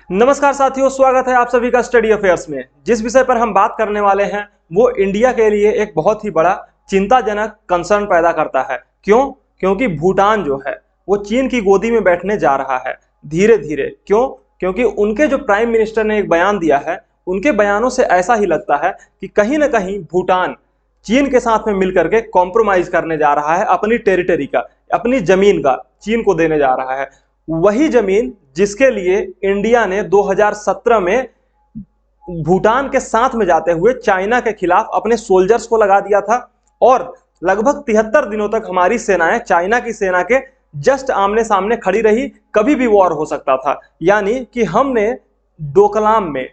नमस्कार साथियों, स्वागत है आप सभी का स्टडी अफेयर्स में। जिस विषय पर हम बात करने वाले हैं वो इंडिया के लिए एक बहुत ही बड़ा चिंताजनक कंसर्न पैदा करता है। क्यों? क्योंकि भूटान जो है वो चीन की गोदी में बैठने जा रहा है धीरे धीरे। क्यों? क्योंकि उनके जो प्राइम मिनिस्टर ने एक बयान दिया है, उनके बयानों से ऐसा ही लगता है कि कहीं ना कहीं भूटान चीन के साथ में मिलकर के कॉम्प्रोमाइज करने जा रहा है, अपनी टेरिटरी का, अपनी जमीन का चीन को देने जा रहा है। वही जमीन जिसके लिए इंडिया ने 2017 में भूटान के साथ में जाते हुए चाइना के खिलाफ अपने सोल्जर्स को लगा दिया था और लगभग 73 दिनों तक हमारी सेनाएं चाइना की सेना के जस्ट आमने सामने खड़ी रही। कभी भी वॉर हो सकता था, यानी कि हमने डोकलाम में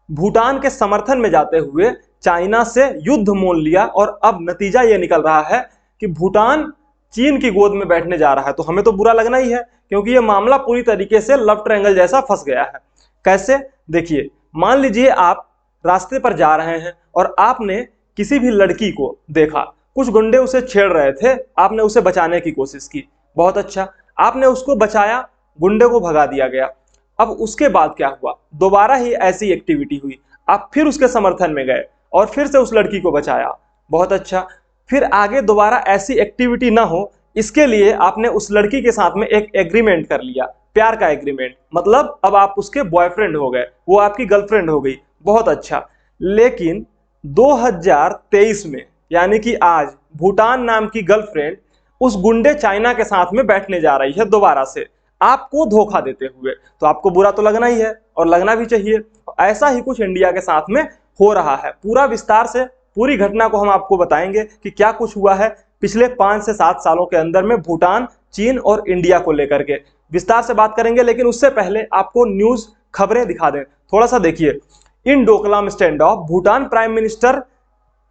भूटान के समर्थन में जाते हुए चाइना से युद्ध मोल लिया और अब नतीजा यह निकल रहा है कि भूटान चीन की गोद में बैठने जा रहा है। तो हमें तो बुरा लगना ही है, क्योंकि यह मामला पूरी तरीके से लव ट्रायंगल जैसा फंस गया है। कैसे? देखिए, मान लीजिए आप रास्ते पर जा रहे हैं और आपने किसी भी लड़की को देखा, कुछ गुंडे उसे छेड़ रहे थे, आपने उसे बचाने की कोशिश की, बहुत अच्छा, आपने उसको बचाया, गुंडे को भगा दिया गया। अब उसके बाद क्या हुआ? दोबारा ही ऐसी एक्टिविटी हुई, आप फिर उसके समर्थन में गए और फिर से उस लड़की को बचाया, बहुत अच्छा। फिर आगे दोबारा ऐसी एक्टिविटी ना हो, इसके लिए आपने उस लड़की के साथ में एक एग्रीमेंट कर लिया, प्यार का एग्रीमेंट, मतलब अब आप उसके बॉयफ्रेंड हो गए, वो आपकी गर्लफ्रेंड हो गई, बहुत अच्छा। लेकिन 2023 में, यानी कि आज, भूटान नाम की गर्लफ्रेंड उस गुंडे चाइना के साथ में बैठने जा रही है दोबारा से, आपको धोखा देते हुए। तो आपको बुरा तो लगना ही है और लगना भी चाहिए। ऐसा ही कुछ इंडिया के साथ में हो रहा है। पूरा विस्तार से पूरी घटना को हम आपको बताएंगे कि क्या कुछ हुआ है पिछले 5 से 7 सालों के अंदर में भूटान, चीन और इंडिया को लेकर के विस्तार से बात करेंगे। लेकिन उससे पहले आपको न्यूज खबरें दिखा दें, थोड़ा सा देखिए। In Doklam stand off, Bhutan prime minister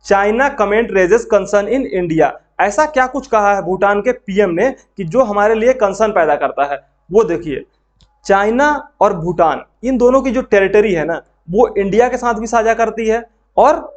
China comment raises concern in India. ऐसा क्या कुछ कहा है भूटान के पीएम ने कि जो हमारे लिए कंसर्न पैदा करता है, वो देखिए। चाइना और भूटान, इन दोनों की जो टेरिटरी है ना, वो इंडिया के साथ भी साझा करती है और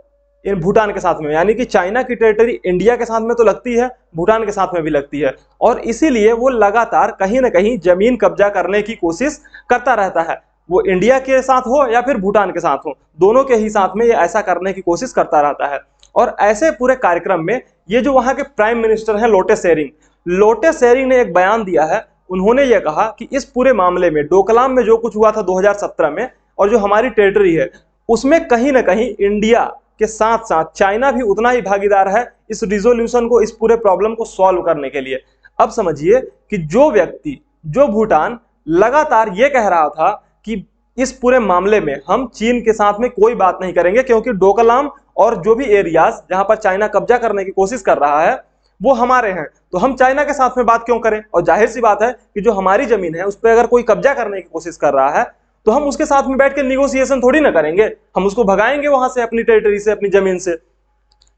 इन भूटान के साथ में, यानी कि चाइना की टेरिटरी इंडिया के साथ में तो लगती है, भूटान के साथ में भी लगती है। और इसीलिए वो लगातार कहीं ना कहीं जमीन कब्जा करने की कोशिश करता रहता है। वो इंडिया के साथ हो या फिर भूटान के साथ हो, दोनों के ही साथ में ये ऐसा करने की कोशिश करता रहता है। और ऐसे पूरे कार्यक्रम में ये जो वहां के प्राइम मिनिस्टर हैं लोटे शेरिंग ने एक बयान दिया है। उन्होंने ये कहा कि इस पूरे मामले में, डोकलाम में जो कुछ हुआ था 2017 में, और जो हमारी टेरिटरी है उसमें कहीं ना कहीं इंडिया के साथ साथ चाइना भी उतना ही भागीदार है इस रिजोल्यूशन को, इस पूरे प्रॉब्लम को सॉल्व करने के लिए। अब समझिए कि जो व्यक्ति, जो भूटान लगातार ये कह रहा था कि इस पूरे मामले में हम चीन के साथ में कोई बात नहीं करेंगे, क्योंकि डोकलाम और जो भी एरियाज जहां पर चाइना कब्जा करने की कोशिश कर रहा है वो हमारे हैं, तो हम चाइना के साथ में बात क्यों करें। और जाहिर सी बात है कि जो हमारी जमीन है उस पर अगर कोई कब्जा करने की कोशिश कर रहा है तो हम उसके साथ में बैठ के निगोसिएशन थोड़ी ना करेंगे, हम उसको भगाएंगे वहां से, अपनी टेरिटरी से, अपनी जमीन से।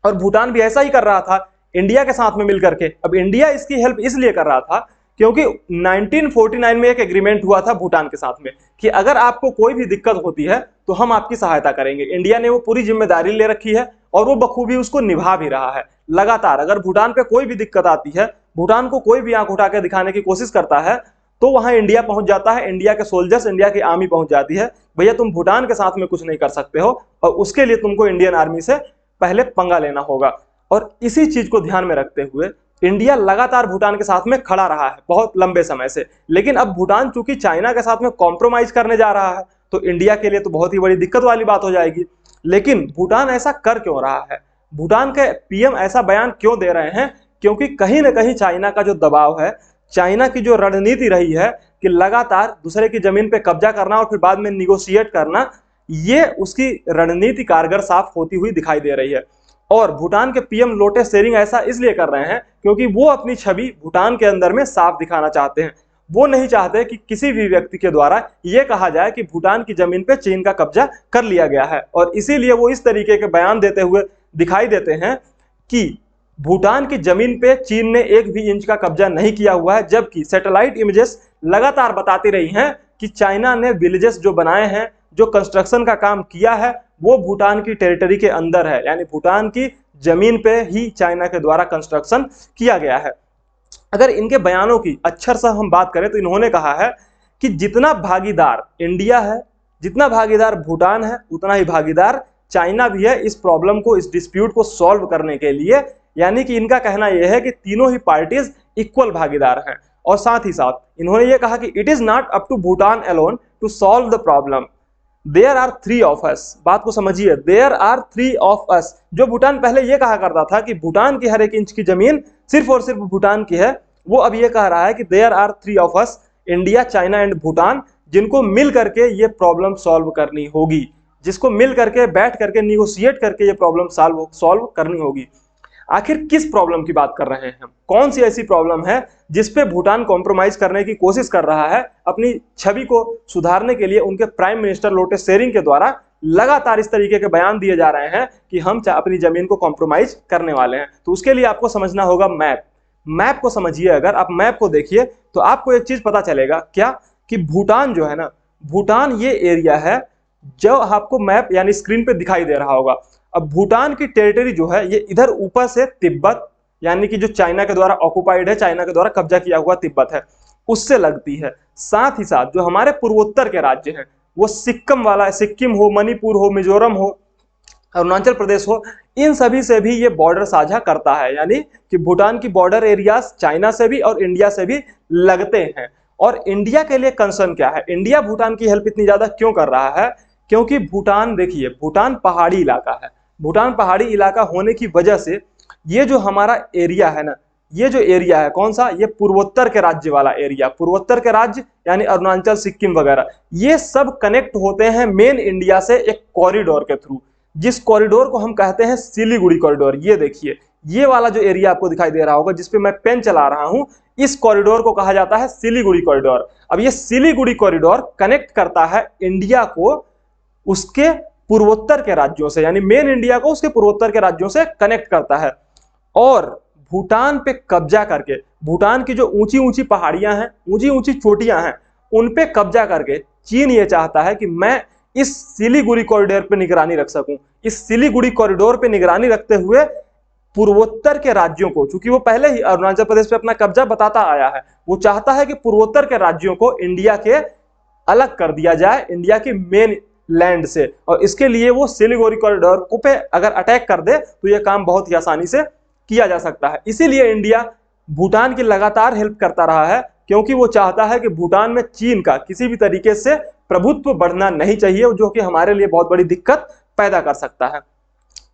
और भूटान भी ऐसा ही कर रहा था इंडिया के साथ में मिलकर के। अब इंडिया इसकी हेल्प इसलिए कर रहा था क्योंकि 1949 में एक एग्रीमेंट हुआ था भूटान के साथ में कि अगर आपको कोई भी दिक्कत होती है तो हम आपकी सहायता करेंगे। इंडिया ने वो पूरी जिम्मेदारी ले रखी है और वो बखूबी उसको निभा भी रहा है। लगातार अगर भूटान पे कोई भी दिक्कत आती है, भूटान को कोई भी आंख उठा के दिखाने की कोशिश करता है, तो वहां इंडिया पहुंच जाता है, इंडिया के सोल्जर्स, इंडिया की आर्मी पहुंच जाती है। भैया तुम भूटान के साथ में कुछ नहीं कर सकते हो और उसके लिए तुमको इंडियन आर्मी से पहले पंगा लेना होगा। और इसी चीज को ध्यान में रखते हुए इंडिया लगातार भूटान के साथ में खड़ा रहा है बहुत लंबे समय से। लेकिन अब भूटान चूंकि चाइना के साथ में कॉम्प्रोमाइज करने जा रहा है तो इंडिया के लिए तो बहुत ही बड़ी दिक्कत वाली बात हो जाएगी। लेकिन भूटान ऐसा कर क्यों रहा है? भूटान के पीएम ऐसा बयान क्यों दे रहे हैं? क्योंकि कहीं ना कहीं चाइना का जो दबाव है, चाइना की जो रणनीति रही है कि लगातार दूसरे की जमीन पे कब्जा करना और फिर बाद में निगोशिएट करना, ये उसकी रणनीति कारगर साफ होती हुई दिखाई दे रही है। और भूटान के पीएम लोटे शेरिंग ऐसा इसलिए कर रहे हैं क्योंकि वो अपनी छवि भूटान के अंदर में साफ दिखाना चाहते हैं। वो नहीं चाहते कि किसी भी व्यक्ति के द्वारा ये कहा जाए कि भूटान की जमीन पे चीन का कब्जा कर लिया गया है। और इसीलिए वो इस तरीके के बयान देते हुए दिखाई देते हैं कि भूटान की जमीन पे चीन ने 1 भी इंच का कब्जा नहीं किया हुआ है, जबकि सैटेलाइट इमेजेस लगातार बताती रही हैं कि चाइना ने विलेजेस जो बनाए हैं, जो कंस्ट्रक्शन का काम किया है, वो भूटान की टेरिटरी के अंदर है, यानी भूटान की जमीन पे ही चाइना के द्वारा कंस्ट्रक्शन किया गया है। अगर इनके बयानों की अक्षर से हम बात करें तो इन्होंने कहा है कि जितना भागीदार इंडिया है, जितना भागीदार भूटान है, उतना ही भागीदार चाइना भी है इस प्रॉब्लम को, इस डिस्प्यूट को सॉल्व करने के लिए। यानी कि इनका कहना यह है कि तीनों ही पार्टीज इक्वल भागीदार हैं। और साथ ही साथ इन्होंने ये कहा कि it is not up to Bhutan alone to solve the problem, there are three of us. बात को समझिए, there are three of us. जो भूटान पहले ये कहा करता था कि भूटान की हर एक इंच की जमीन सिर्फ और सिर्फ भूटान की है, वो अब ये कह रहा है कि there are three of us, India, China and Bhutan, जिनको मिल करके ये प्रॉब्लम सॉल्व करनी होगी, जिसको मिल करके बैठ करके निगोशिएट करके ये प्रॉब्लम सॉल्व करनी होगी। आखिर किस प्रॉब्लम की बात कर रहे हैं हम? कौन सी ऐसी प्रॉब्लम है जिसपे भूटान कॉम्प्रोमाइज करने की कोशिश कर रहा है? अपनी छवि को सुधारने के लिए उनके प्राइम मिनिस्टर लोटे शेरिंग के द्वारा लगातार इस तरीके के बयान दिए जा रहे हैं कि हम अपनी जमीन को कॉम्प्रोमाइज करने वाले हैं। तो उसके लिए आपको समझना होगा मैप। मैप को समझिए, अगर आप मैप को देखिए तो आपको एक चीज पता चलेगा, क्या कि भूटान जो है ना, भूटान ये एरिया है जो आपको मैप यानी स्क्रीन पे दिखाई दे रहा होगा। अब भूटान की टेरिटरी जो है ये इधर ऊपर से तिब्बत, यानी कि जो चाइना के द्वारा ऑक्युपाइड है, चाइना के द्वारा कब्जा किया हुआ तिब्बत है, उससे लगती है। साथ ही साथ जो हमारे पूर्वोत्तर के राज्य हैं, वो सिक्किम वाला, सिक्किम हो, मणिपुर हो, मिजोरम हो, अरुणाचल प्रदेश हो, इन सभी से भी ये बॉर्डर साझा करता है। यानी कि भूटान की बॉर्डर एरियाज चाइना से भी और इंडिया से भी लगते हैं। और इंडिया के लिए कंसर्न क्या है? इंडिया भूटान की हेल्प इतनी ज्यादा क्यों कर रहा है? क्योंकि भूटान, देखिए, भूटान पहाड़ी इलाका है। भूटान पहाड़ी इलाका होने की वजह से ये जो हमारा एरिया है ना, ये जो एरिया है, कौन सा? ये पूर्वोत्तर के राज्य वाला एरिया, पूर्वोत्तर के राज्य यानी अरुणाचल, सिक्किम वगैरह, ये सब कनेक्ट होते हैं मेन इंडिया से एक कॉरिडोर के थ्रू, जिस कॉरिडोर को हम कहते हैं सिलीगुड़ी कॉरिडोर। ये देखिए, ये वाला जो एरिया आपको दिखाई दे रहा होगा जिसपे मैं पेन चला रहा हूं, इस कॉरिडोर को कहा जाता है सिलीगुड़ी कॉरिडोर। अब ये सिलीगुड़ी कॉरिडोर कनेक्ट करता है इंडिया को उसके पूर्वोत्तर के राज्यों से, यानी मेन इंडिया को उसके पूर्वोत्तर के राज्यों से कनेक्ट करता है। और भूटान पे कब्जा करके, भूटान की जो ऊंची ऊंची पहाड़ियां हैं, ऊंची ऊंची चोटियां हैं, उन पे कब्जा करके चीन ये चाहता है कि मैं इस सिलीगुड़ी कॉरिडोर पे निगरानी रख सकूं। इस सिलीगुड़ी कॉरिडोर पे निगरानी रखते हुए पूर्वोत्तर के राज्यों को, चूंकि वो पहले ही अरुणाचल प्रदेश पे अपना कब्जा बताता आया है, वो चाहता है कि पूर्वोत्तर के राज्यों को इंडिया के अलग कर दिया जाए, इंडिया की मेन लैंड से। और इसके लिए वो सिलीगुड़ी कॉरिडोर को पे अगर अटैक कर दे तो ये काम बहुत ही आसानी से किया जा सकता है। इसीलिए इंडिया भूटान की लगातार हेल्प करता रहा है, क्योंकि वो चाहता है कि भूटान में चीन का किसी भी तरीके से प्रभुत्व बढ़ना नहीं चाहिए, जो कि हमारे लिए बहुत बड़ी दिक्कत पैदा कर सकता है।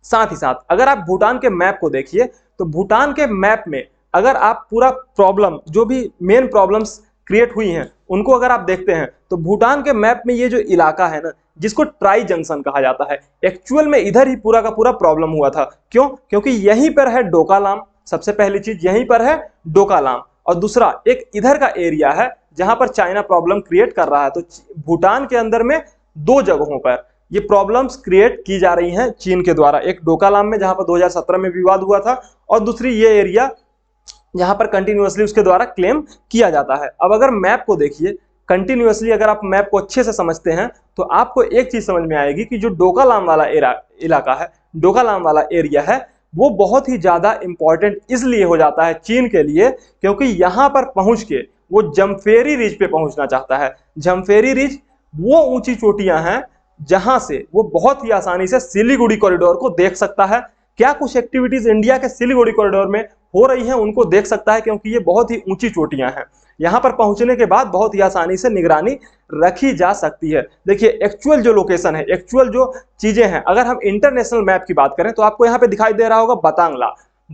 साथ ही साथ अगर आप भूटान के मैप को देखिए तो भूटान के मैप में अगर आप पूरा प्रॉब्लम, जो भी मेन प्रॉब्लम्स क्रिएट हुई हैं, उनको अगर आप देखते हैं तो भूटान के मैप में ये जो इलाका है ना, जिसको ट्राई जंक्शन कहा जाता है, एक्चुअल में इधर ही पूरा का पूरा प्रॉब्लम हुआ था। क्यों? क्योंकि यहीं पर है डोकालाम, सबसे पहली चीज यहीं पर है डोकालाम, और दूसरा एक इधर का एरिया है जहां पर चाइना प्रॉब्लम क्रिएट कर रहा है। तो भूटान के अंदर में दो जगहों पर ये प्रॉब्लम्स क्रिएट की जा रही हैं चीन के द्वारा, एक डोकालाम में जहां पर 2017 में विवाद हुआ था, और दूसरी ये एरिया जहां पर कंटिन्यूअसली उसके द्वारा क्लेम किया जाता है। अब अगर मैप को देखिए कंटिन्यूअसली, अगर आप मैप को अच्छे से समझते हैं तो आपको एक चीज समझ में आएगी कि जो डोकालाम वाला इलाका है, डोकालाम वाला एरिया है, वो बहुत ही ज्यादा इंपॉर्टेंट इसलिए हो जाता है चीन के लिए, क्योंकि यहां पर पहुंच के वो जमफेरी रिज पे पहुंचना चाहता है। जमफेरी रिज वो ऊंची चोटियां हैं जहां से वो बहुत ही आसानी से सिलीगुड़ी कॉरिडोर को देख सकता है। क्या कुछ एक्टिविटीज इंडिया के सिलीगुड़ी कॉरिडोर में हो रही हैं उनको देख सकता है, क्योंकि ये बहुत ही ऊंची चोटियां हैं। यहां पर पहुंचने के बाद बहुत ही आसानी से निगरानी रखी जा सकती है। देखिए एक्चुअल जो लोकेशन है, एक्चुअल जो चीजें हैं, अगर हम इंटरनेशनल मैप की बात करें तो आपको यहां पे दिखाई दे रहा होगा बतांगला।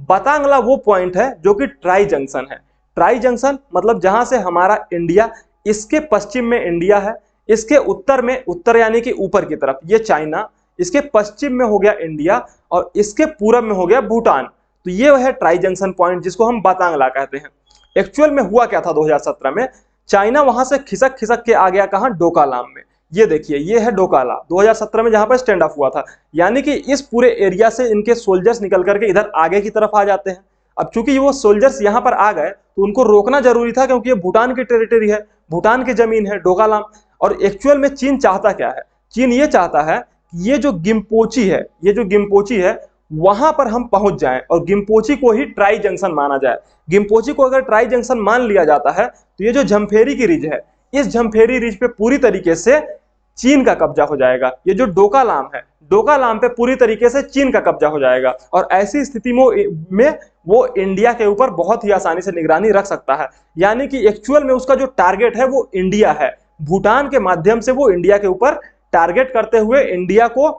बतांगला वो पॉइंट है जो कि ट्राई जंक्शन है। ट्राई जंक्शन मतलब जहां से हमारा इंडिया, इसके पश्चिम में इंडिया है, इसके उत्तर में, उत्तर यानी कि ऊपर की तरफ ये चाइना, इसके पश्चिम में हो गया इंडिया, और इसके पूरब में हो गया भूटान। तो ये है ट्राई जंक्शन पॉइंट, जिसको हम बतांगला कहते हैं। एक्चुअल में हुआ क्या था 2017 में, चाइना वहां से खिसक खिसक के आ गया कहां? डोकालाम में। ये देखिए, ये है डोकाला 2017 में जहां पर स्टैंड ऑफ हुआ था। यानी कि इस पूरे एरिया से इनके सोल्जर्स निकल करके इधर आगे की तरफ आ जाते हैं। अब चूंकि वो सोल्जर्स यहां पर आ गए तो उनको रोकना जरूरी था, क्योंकि ये भूटान की टेरिटरी है, भूटान की जमीन है डोकालाम। और एक्चुअल में चीन चाहता क्या है? चीन ये चाहता है कि ये जो गिम्पोची है, ये जो गिम्पोची है, वहां पर हम पहुंच जाएं और गिम्पोची को ही ट्राई जंक्शन माना जाए। गिम्पोची को अगर ट्राई जंक्शन मान लिया जाता है तो ये जो जमफेरी की रिज है, इस जमफेरी रिज पे पूरी तरीके से चीन का कब्जा हो जाएगा। ये जो डोकालाम है, डोकालाम पे पूरी तरीके से चीन का कब्जा हो जाएगा और ऐसी स्थिति में वो इंडिया के ऊपर बहुत ही आसानी से निगरानी रख सकता है। यानी कि एक्चुअल में उसका जो टारगेट है वो इंडिया है। भूटान के माध्यम से वो इंडिया के ऊपर टारगेट करते हुए इंडिया को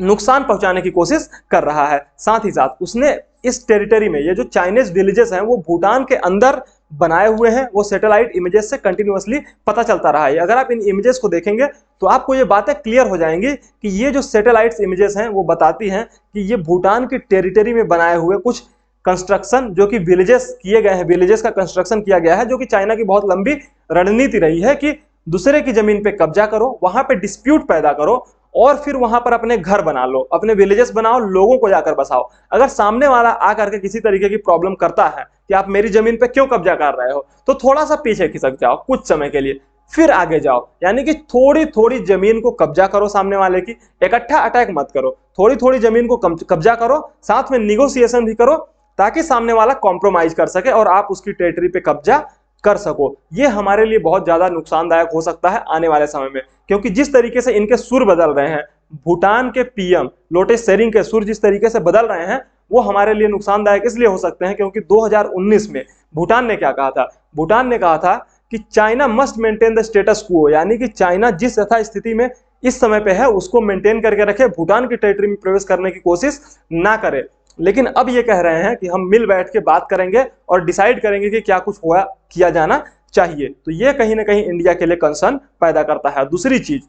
नुकसान पहुंचाने की कोशिश कर रहा है। साथ ही साथ उसने इस टेरिटरी में ये जो चाइनीज विलेजेस हैं वो भूटान के अंदर बनाए हुए हैं, वो सैटेलाइट इमेजेस से कंटिन्यूअसली पता चलता रहा है। अगर आप इन इमेजेस को देखेंगे तो आपको ये बातें क्लियर हो जाएंगी कि ये जो सैटेलाइट इमेजेस हैं वो बताती हैं कि ये भूटान की टेरिटरी में बनाए हुए कुछ कंस्ट्रक्शन जो कि विलेजेस किए गए हैं, विलेजेस का कंस्ट्रक्शन किया गया है, जो कि चाइना की बहुत लंबी रणनीति रही है कि दूसरे की जमीन पे कब्जा करो, वहां पे डिस्प्यूट पैदा करो और फिर वहां पर अपने घर बना लो, अपने विलेजेस बनाओ, लोगों को जाकर बसाओ। अगर सामने वाला आकर के किसी तरीके की प्रॉब्लम करता है कि आप मेरी जमीन पे क्यों कब्जा कर रहे हो, तो थोड़ा सा पीछे खिसक जाओ कुछ समय के लिए, फिर आगे जाओ। यानी कि थोड़ी थोड़ी जमीन को कब्जा करो सामने वाले की, इकट्ठा अटैक मत करो, थोड़ी थोड़ी जमीन को कब्जा करो, साथ में निगोसिएशन भी करो ताकि सामने वाला कॉम्प्रोमाइज कर सके और आप उसकी टेरिटरी पे कब्जा कर सको। ये हमारे लिए बहुत ज्यादा नुकसानदायक हो सकता है आने वाले समय में, क्योंकि जिस तरीके से इनके सुर बदल रहे हैं, भूटान के पीएम लोटे शेरिंग के सुर जिस तरीके से बदल रहे हैं, वो हमारे लिए नुकसानदायक इसलिए हो सकते हैं क्योंकि 2019 में भूटान ने क्या कहा था? भूटान ने कहा था कि China must maintain the status quo, यानी कि चाइना जिस यथा स्थिति में इस समय पे है उसको मेंटेन करके रखे, भूटान की टेरिटरी में प्रवेश करने की कोशिश ना करे। लेकिन अब ये कह रहे हैं कि हम मिल बैठ के बात करेंगे और डिसाइड करेंगे कि क्या कुछ हुआ किया जाना चाहिए। तो ये कहीं ना कहीं इंडिया के लिए कंसर्न पैदा करता है। दूसरी चीज,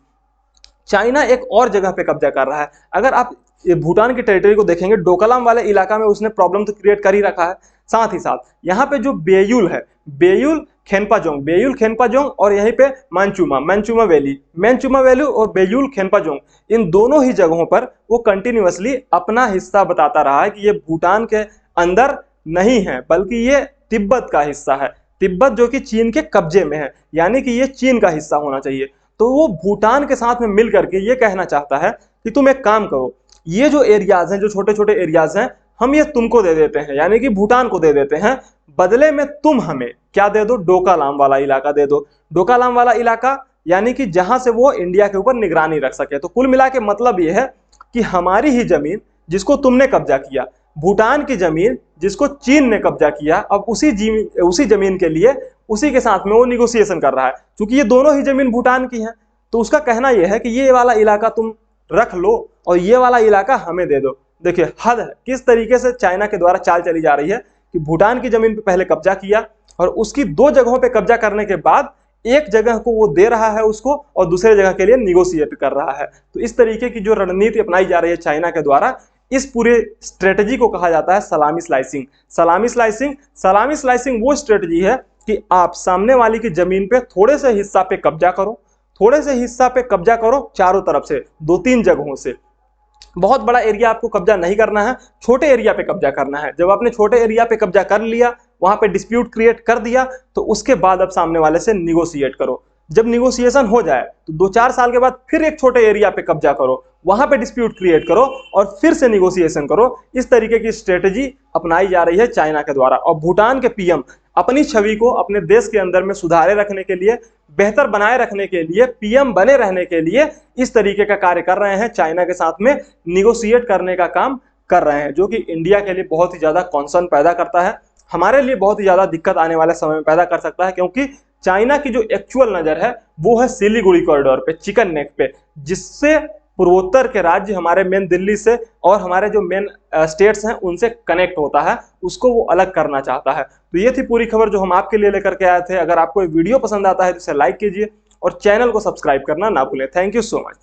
चाइना एक और जगह पे कब्जा कर रहा है। अगर आप भूटान की टेरिटरी को देखेंगे, डोकलाम वाले इलाका में उसने प्रॉब्लम तो क्रिएट कर ही रखा है। साथ ही साथ यहाँ पे जो बेयुल है, बेयुल खेनपाजोंग और यहीं पे मैनचुमा वैली और बेयुल खेनपाजोंग, इन दोनों ही जगहों पर वो कंटिन्यूअसली अपना हिस्सा बताता रहा है कि ये भूटान के अंदर नहीं है बल्कि ये तिब्बत का हिस्सा है, तिब्बत जो कि चीन के कब्जे में है, यानी कि ये चीन का हिस्सा होना चाहिए। तो वो भूटान के साथ में मिल करके ये कहना चाहता है कि तुम एक काम करो, ये जो एरियाज हैं, जो छोटे छोटे एरियाज हैं, हम ये तुमको दे देते हैं, यानी कि भूटान को दे देते हैं, बदले में तुम हमें क्या दे दो? डोकालाम वाला इलाका दे दो। डोकालाम वाला इलाका यानी कि जहां से वो इंडिया के ऊपर निगरानी रख सके। तो कुल मिला के मतलब ये है कि हमारी ही जमीन जिसको तुमने कब्जा किया, भूटान की जमीन जिसको चीन ने कब्जा किया, अब उसी जमीन के लिए उसी के साथ में वो निगोसिएशन कर रहा है। क्योंकि ये दोनों ही जमीन भूटान की है, तो उसका कहना यह है कि ये वाला इलाका तुम रख लो और ये वाला इलाका हमें दे दो। देखिए हद है किस तरीके से चाइना के द्वारा चाल चली जा रही है कि भूटान की जमीन पे पहले कब्जा किया और उसकी 2 जगहों पे कब्जा करने के बाद एक जगह को वो दे रहा है उसको और दूसरे जगह के लिए निगोशिएट कर रहा है। तो इस तरीके की जो रणनीति अपनाई जा रही है चाइना के द्वारा, इस पूरे स्ट्रेटजी को कहा जाता है सलामी स्लाइसिंग। सलामी स्लाइसिंग वो स्ट्रेटजी है कि आप सामने वाली की जमीन पे थोड़े से हिस्सा पे कब्जा करो, थोड़े से हिस्सा पे कब्जा करो चारों तरफ से, 2-3 जगहों से। बहुत बड़ा एरिया आपको कब्जा नहीं करना है, छोटे एरिया पे कब्जा करना है। जब आपने छोटे एरिया पे कब्जा कर लिया, वहां पे डिस्प्यूट क्रिएट कर दिया, तो उसके बाद अब सामने वाले से निगोशिएट करो। जब निगोशिएशन हो जाए तो 2-4 साल के बाद फिर एक छोटे एरिया पे कब्जा करो, वहां पे डिस्प्यूट क्रिएट करो और फिर से निगोशिएशन करो। इस तरीके की स्ट्रेटजी अपनाई जा रही है चाइना के द्वारा। और भूटान के पीएम अपनी छवि को अपने देश के अंदर में सुधारे रखने के लिए, बेहतर बनाए रखने के लिए, पीएम बने रहने के लिए इस तरीके का कार्य कर रहे हैं, चाइना के साथ में निगोशिएट करने का काम कर रहे हैं, जो कि इंडिया के लिए बहुत ही ज्यादा कंसर्न पैदा करता है, हमारे लिए बहुत ही ज्यादा दिक्कत आने वाले समय में पैदा कर सकता है। क्योंकि चाइना की जो एक्चुअल नजर है वो है सिलीगुड़ी कॉरिडोर पे, चिकन नेक पे, जिससे पूर्वोत्तर के राज्य हमारे मेन दिल्ली से और हमारे जो मेन स्टेट्स हैं उनसे कनेक्ट होता है, उसको वो अलग करना चाहता है। तो ये थी पूरी खबर जो हम आपके लिए लेकर के आए थे। अगर आपको ये वीडियो पसंद आता है तो इसे लाइक कीजिए और चैनल को सब्सक्राइब करना ना भूलें। Thank you so much.